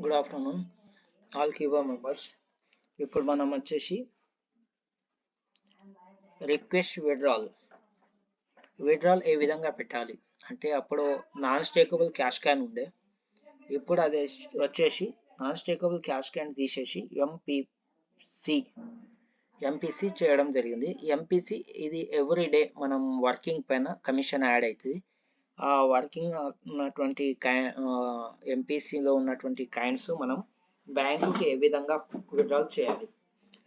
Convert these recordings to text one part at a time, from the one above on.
Good afternoon all keyboard members. ఇప్పుడు మనం వచ్చేసి రిక్వెస్ట్ విడ్రాల్ ఏ విధంగా పెట్టాలి అంటే, అప్పుడు నాన్ స్టేకబుల్ క్యాష్ క్యాన్ ఉండే, ఇప్పుడు అది వచ్చేసి నాన్ స్టేకబుల్ క్యాష్ క్యాన్ తీసేసి ఎంపీసీ చేయడం జరిగింది. ఎంపీసీ ఇది ఎవ్రీ డే మనం వర్కింగ్ పైన కమిషన్ యాడ్ అవుతుంది. ఆ వర్కింగ్ ఉన్నటువంటి ఎంపీసీలో ఉన్నటువంటి కాయిన్స్ మనం బ్యాంకుకి ఏ విధంగా విత్డ్రాల్ చేయాలి.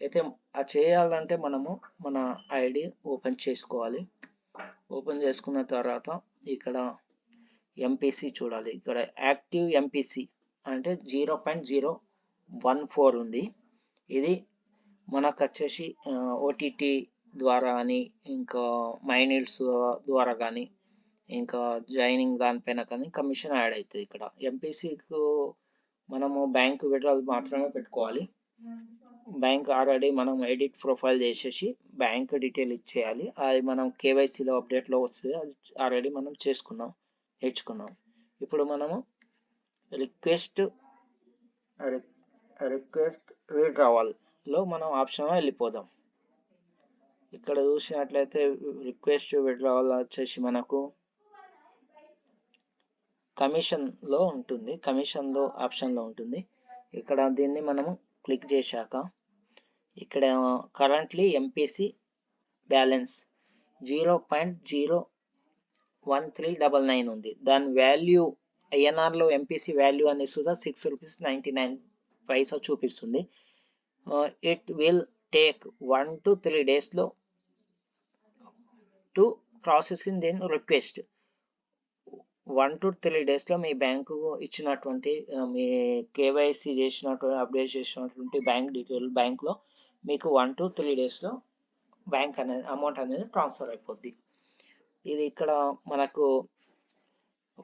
అయితే ఆ చేయాలంటే మనము మన ఐడి ఓపెన్ చేసుకోవాలి. ఓపెన్ చేసుకున్న తర్వాత ఇక్కడ ఎంపీసీ చూడాలి. ఇక్కడ యాక్టివ్ ఎంపీసీ అంటే 0.014 ఉంది. ఇది మనకు వచ్చేసి ఓటీటీ ద్వారా కానీ, ఇంకా మైనిట్స్ ద్వారా కానీ, ఇంకా జాయినింగ్ దానిపైన కానీ కమిషన్ యాడ్ అవుతుంది. ఇక్కడ ఎంపీసీకు మనము బ్యాంక్ విడ్రాల్ మాత్రమే పెట్టుకోవాలి. బ్యాంక్ ఆల్రెడీ మనం ఎడిట్ ప్రొఫైల్ చేసేసి బ్యాంక్ డీటెయిల్ ఇచ్చేయాలి. అది మనం కేవైసీలో అప్డేట్లో వస్తుంది. అది ఆల్రెడీ మనం నేర్చుకున్నాం. ఇప్పుడు మనము రిక్వెస్ట్ విడ్రావల్లో మనం ఆప్షన్ వెళ్ళిపోదాం. ఇక్కడ చూసినట్లయితే రిక్వెస్ట్ విడ్రావల్ వచ్చేసి మనకు కమిషన్లో ఉంటుంది. కమిషన్లో ఆప్షన్లో ఉంటుంది. ఇక్కడ దీన్ని మనము క్లిక్ చేశాక ఇక్కడ కరెంట్లీ ఎంపీసీ బ్యాలెన్స్ 0.01399 ఉంది. దాని వాల్యూ ఐఎన్ఆర్లో ఎంపీసీ వాల్యూ అనేది సుధా ₹6.99 చూపిస్తుంది. It will take 1 to 3 days to processing then request. 1 to 3 days మీ బ్యాంకు ఇచ్చినటువంటి మీ కేవైసీ చేసినటువంటి అప్డేట్ చేసినటువంటి బ్యాంక్ డీటెయిల్ బ్యాంక్లో మీకు 1 to 3 days బ్యాంక్ అనేది అమౌంట్ అనేది ట్రాన్స్ఫర్ అయిపోద్ది. ఇది ఇక్కడ మనకు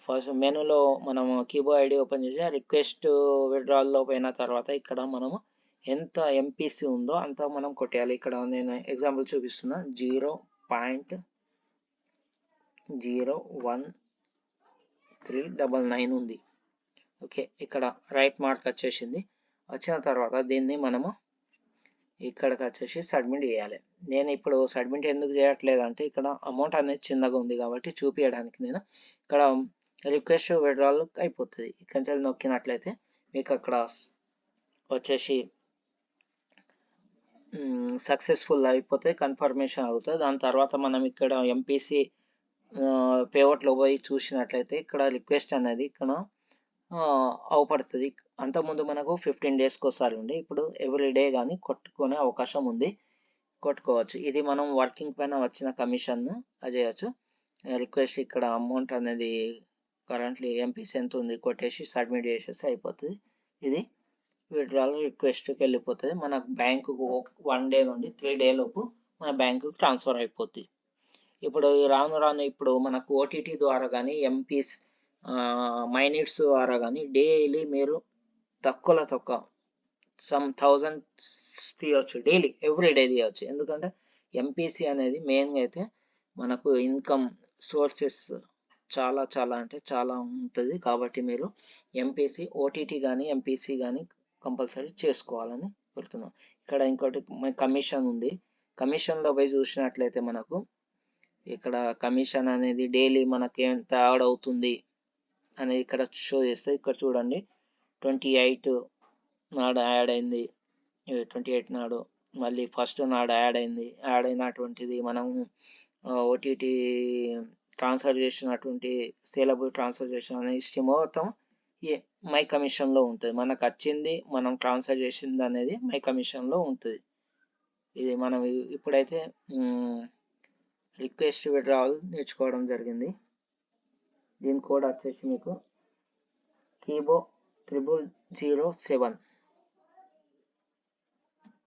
ఫస్ట్ మెనూలో మనము కీబోర్డ్ ఐడి ఓపెన్ చేసి రిక్వెస్ట్ విడ్రాల్లో పోయిన తర్వాత ఇక్కడ మనము ఎంత ఎంపీసీ ఉందో అంత మనం కొట్టేయాలి. ఇక్కడ నేను ఎగ్జాంపుల్ చూపిస్తున్నా 0.01399 ఉంది. ఓకే, ఇక్కడ రైట్ మార్క్ వచ్చేసింది. వచ్చిన తర్వాత దీన్ని మనము ఇక్కడికి వచ్చేసి సబ్మిట్ చేయాలి. నేను ఇప్పుడు సబ్మిట్ ఎందుకు చేయట్లేదు అంటే, ఇక్కడ అమౌంట్ అనేది చిన్నగా ఉంది కాబట్టి చూపించడానికి నేను ఇక్కడ రిక్వెస్ట్ విడ్రాల్ అయిపోతుంది. ఇక్కడ నొక్కినట్లయితే మీకు అక్కడ వచ్చేసి సక్సెస్ఫుల్ అయిపోతే కన్ఫర్మేషన్ అవుతుంది. దాని తర్వాత మనం ఇక్కడ ఎంపీసీ పేవట్లో పోయి చూసినట్లయితే ఇక్కడ రిక్వెస్ట్ అనేది ఇక్కడ అవపడుతుంది. అంతకుముందు మనకు 15 daysకి ఒకసారి ఉండే, ఇప్పుడు ఎవ్రీ డే కానీ కొట్టుకునే అవకాశం ఉంది, కొట్టుకోవచ్చు. ఇది మనం వర్కింగ్ పైన వచ్చిన కమిషన్ అది చేయొచ్చు. రిక్వెస్ట్ ఇక్కడ అమౌంట్ అనేది కరెంట్లీ ఎంపీసీ ఎంత ఉంది కొట్టేసి సబ్మిట్ చేసేసి అయిపోతుంది. ఇది విడ్రాల్ రిక్వెస్ట్కి వెళ్ళిపోతుంది. మన బ్యాంకుకు 1 day నుండి 3 days లోపు మన బ్యాంకుకు ట్రాన్స్ఫర్ అయిపోద్ది. ఇప్పుడు రాను ఇప్పుడు మనకు ఓటీటీ ద్వారా కానీ ఎంపీస్ మైనిట్స్ ద్వారా కానీ డైలీ మీరు తక్కువ సమ్ 1000 తీయవచ్చు. డైలీ ఎవ్రీ డే తీయవచ్చు. ఎందుకంటే ఎంపీసీ అనేది మెయిన్గా అయితే మనకు ఇన్కమ్ సోర్సెస్ చాలా అంటే చాలా ఉంటుంది. కాబట్టి మీరు ఎంపీసీ ఓటీటీ కానీ ఎంపీసీ కానీ కంపల్సరీ చేసుకోవాలని కోరుతున్నాం. ఇక్కడ ఇంకోటి కమిషన్ ఉంది. కమిషన్లో పోయి చూసినట్లయితే మనకు ఇక్కడ కమిషన్ అనేది డైలీ మనకి ఎంత యాడ్ అవుతుంది అనేది ఇక్కడ షో చేస్తే, ఇక్కడ చూడండి 28 నాడు యాడ్ అయింది, 28 నాడు మళ్ళీ ఫస్ట్ నాడు యాడ్ అయినటువంటిది మనం ఓటీటీ ట్రాన్స్ఫర్ చేసినటువంటి సేలబుల్ ట్రాన్స్ఫర్ చేసిన హిస్టరీ మొత్తం మై కమిషన్లో ఉంటుంది. మనకు వచ్చింది మనం ట్రాన్స్ఫర్ చేసింది అనేది మై కమిషన్లో ఉంటుంది. ఇది మనం ఇప్పుడైతే రిక్వెస్ట్ విడ్రావల్ నేర్చుకోవడం జరిగింది. దీని కోడ్ వచ్చేసి మీకు కీబో 0007.